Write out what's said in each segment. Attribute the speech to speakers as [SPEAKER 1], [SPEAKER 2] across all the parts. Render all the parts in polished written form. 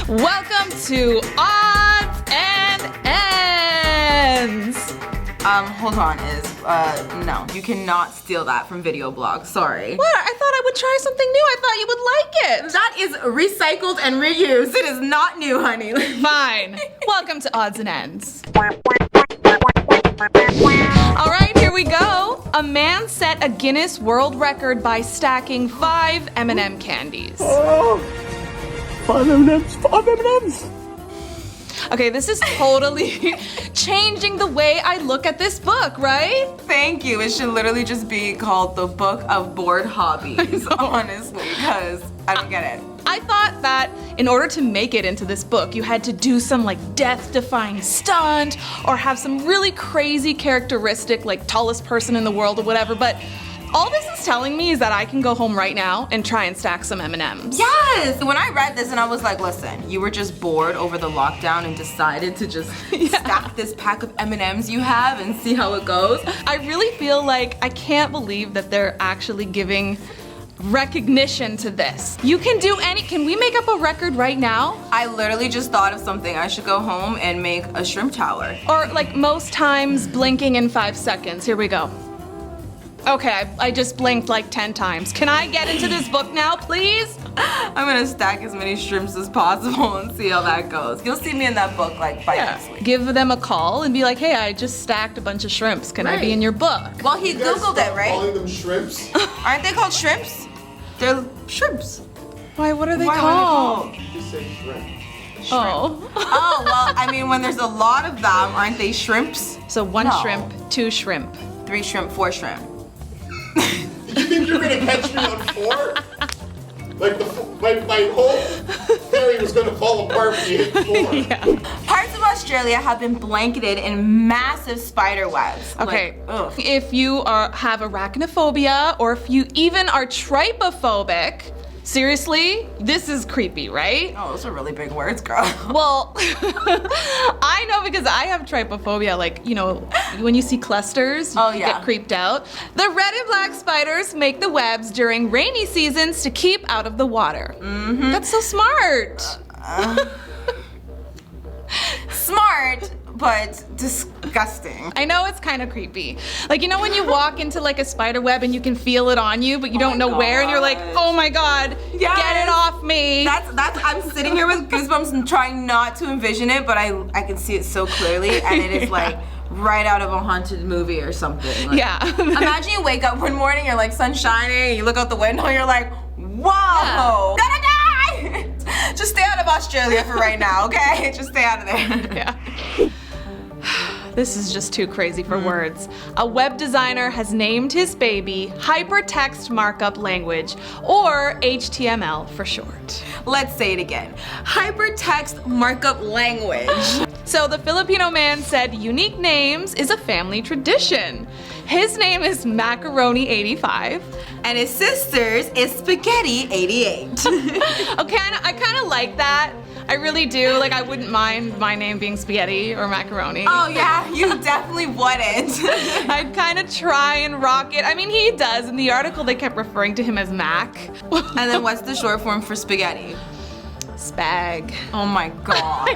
[SPEAKER 1] Welcome to Odds and Ends.
[SPEAKER 2] Hold on, no, you cannot steal that from video blogs, sorry.
[SPEAKER 1] What? I thought I would try something new. I thought you would like it.
[SPEAKER 2] That is recycled and reused. It is not new, honey.
[SPEAKER 1] Fine. Welcome to Odds and Ends. All right, here we go. A man set a Guinness World Record by stacking 5 M&M candies.
[SPEAKER 3] Oh, 5 M&Ms, 5 M&Ms.
[SPEAKER 1] Okay, this is totally changing the way I look at this book, right?
[SPEAKER 2] Thank you. It should literally just be called the Book of Bored Hobbies, honestly, because I don't get it.
[SPEAKER 1] I thought that in order to make it into this book, you had to do some like death-defying stunt or have some really crazy characteristic, like tallest person in the world or whatever, but all this is telling me is that I can go home right now and try and stack some M&Ms.
[SPEAKER 2] Yes! When I read this and I was like, listen, you were just bored over the lockdown and decided to just stack this pack of M&Ms you have and see how it goes.
[SPEAKER 1] I really feel like I can't believe that they're actually giving recognition to this. You can do can we make up a record right now?
[SPEAKER 2] I literally just thought of something. I should go home and make a shrimp tower.
[SPEAKER 1] Or like most times blinking in 5 seconds. Here we go. Okay, I just blinked like 10 times. Can I get into this book now, please?
[SPEAKER 2] I'm gonna stack as many shrimps as possible and see how that goes. You'll see me in that book like by next week.
[SPEAKER 1] Give them a call and be like, hey, I just stacked a bunch of shrimps. Can I be in your book?
[SPEAKER 2] Well, he Googled it, right?
[SPEAKER 3] Calling them shrimps?
[SPEAKER 2] Aren't they called shrimps? They're shrimps.
[SPEAKER 1] Why, what are they
[SPEAKER 2] Why
[SPEAKER 1] called?
[SPEAKER 3] You just say shrimp.
[SPEAKER 1] Oh.
[SPEAKER 2] Oh, well, I mean, when there's a lot of them, aren't they shrimps?
[SPEAKER 1] So 1
[SPEAKER 2] No.
[SPEAKER 1] shrimp, 2 shrimp.
[SPEAKER 2] 3 shrimp, 4 shrimp.
[SPEAKER 3] You think you're gonna catch me on 4? Like my whole theory was gonna fall apart when you hit 4.
[SPEAKER 1] Yeah.
[SPEAKER 2] Parts of Australia have been blanketed in massive spider webs.
[SPEAKER 1] Okay,
[SPEAKER 2] Like, ugh.
[SPEAKER 1] if you have arachnophobia or if you even are trypophobic, seriously, this is creepy, right?
[SPEAKER 2] Oh, those are really big words, girl.
[SPEAKER 1] Well, I know because I have trypophobia, like, you know, when you see clusters, you get creeped out. The red and black spiders make the webs during rainy seasons to keep out of the water. Mm-hmm. That's so smart.
[SPEAKER 2] Smart, but disgusting.
[SPEAKER 1] I know it's kind of creepy. Like, you know when you walk into like a spider web and you can feel it on you, but you don't know where, and you're like, oh my God,
[SPEAKER 2] Yes.
[SPEAKER 1] get it off me.
[SPEAKER 2] That's, I'm sitting here with goosebumps and trying not to envision it, but I can see it so clearly, and it is like right out of a haunted movie or something. Like,
[SPEAKER 1] yeah.
[SPEAKER 2] Imagine you wake up one morning, you're like sun shining, you look out the window, you're like, whoa, gonna die! Just stay out of Australia for right now, okay? Just stay out of there.
[SPEAKER 1] Yeah. This is just too crazy for words. A web designer has named his baby Hypertext Markup Language, or HTML for short.
[SPEAKER 2] Let's say it again. Hypertext Markup Language.
[SPEAKER 1] So the Filipino man said unique names is a family tradition. His name is Macaroni85.
[SPEAKER 2] And his sister's is Spaghetti88.
[SPEAKER 1] Okay, I kind of like that. I really do. Like, I wouldn't mind my name being Spaghetti or Macaroni.
[SPEAKER 2] Oh yeah, you definitely wouldn't.
[SPEAKER 1] I'd kind of try and rock it. I mean, he does. In the article, they kept referring to him as Mac.
[SPEAKER 2] And then what's the short form for spaghetti?
[SPEAKER 1] Spag.
[SPEAKER 2] Oh my god.
[SPEAKER 1] I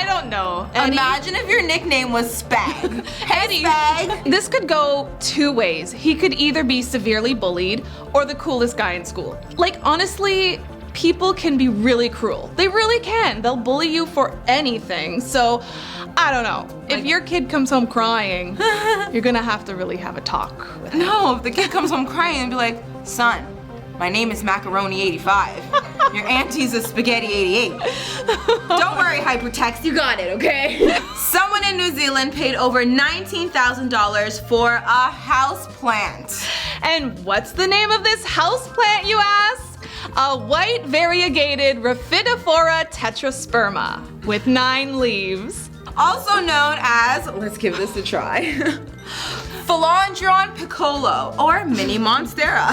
[SPEAKER 1] don't know. Eddie?
[SPEAKER 2] Imagine if your nickname was Spag. Hey,
[SPEAKER 1] Eddie.
[SPEAKER 2] Spag.
[SPEAKER 1] This could go 2 ways. He could either be severely bullied or the coolest guy in school. Like, honestly, people can be really cruel. They really can. They'll bully you for anything. So, I don't know. If your kid comes home crying, you're gonna have to really have a talk with him.
[SPEAKER 2] No, if the kid comes home crying and be like, son, my name is Macaroni85. Your auntie's a Spaghetti88. Don't worry, Hypertext, you got it, okay? Someone in New Zealand paid over $19,000 for a house plant.
[SPEAKER 1] And what's the name of this house plant, you ask? A white variegated Rhaphidophora tetrasperma with 9 leaves.
[SPEAKER 2] Also known as, let's give this a try, Philodendron piccolo or mini monstera.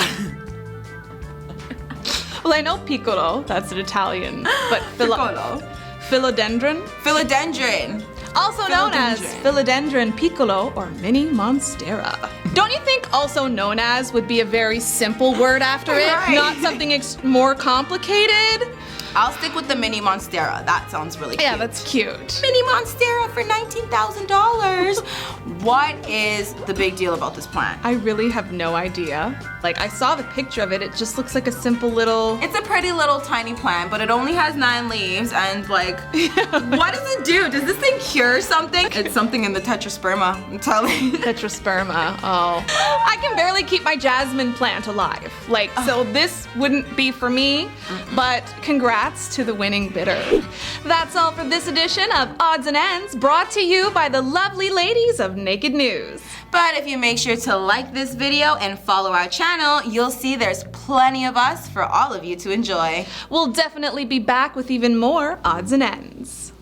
[SPEAKER 1] Well, I know piccolo, that's an Italian, but
[SPEAKER 2] Piccolo.
[SPEAKER 1] philodendron?
[SPEAKER 2] Philodendron.
[SPEAKER 1] Also known as philodendron piccolo or mini monstera. Don't you think also known as would be a very simple word after it?
[SPEAKER 2] Right.
[SPEAKER 1] Not something more complicated?
[SPEAKER 2] I'll stick with the mini monstera. That sounds really cute.
[SPEAKER 1] Yeah, that's cute.
[SPEAKER 2] Mini monstera for $19,000. What is the big deal about this plant?
[SPEAKER 1] I really have no idea. Like, I saw the picture of it. It just looks like a simple little...
[SPEAKER 2] It's a pretty little tiny plant, but it only has 9 leaves and like, what does it do? Does this thing cure something? It's something in the tetrasperma, I'm telling you.
[SPEAKER 1] Tetrasperma, oh. I can barely keep my jasmine plant alive. Like, so this wouldn't be for me, but congrats to the winning bidder. That's all for this edition of Odds and Ends, brought to you by the lovely ladies of Naked News.
[SPEAKER 2] But if you make sure to like this video and follow our channel, you'll see there's plenty of us for all of you to enjoy.
[SPEAKER 1] We'll definitely be back with even more Odds and Ends.